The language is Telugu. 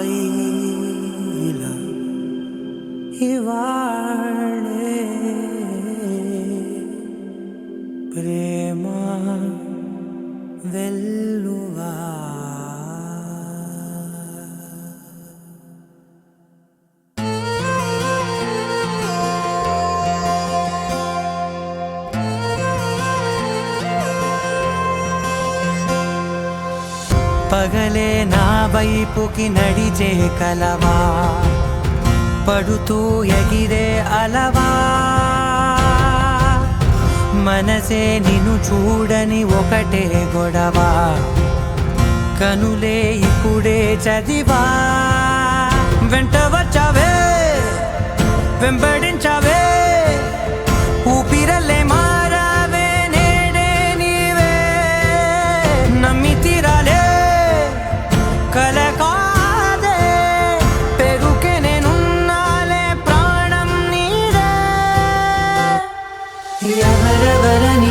పైల ఇవాళే ప్రేమ వెల్లువా పగలే నా వైపుకి నడిచే కలవా పడుతూ ఎగిరే అలవా మనసే నిన్ను చూడని ఒకటే గొడవ కనులే ఇప్పుడే చదివా వెంట వచ్చావే వెంబడించావే ఊపిరల్లే మారావే నేడే నీవే నమ్మి తీరాలే కలకాదే పెరుకే నేనున్నాలే ప్రాణం నీదే ఎవరెవరని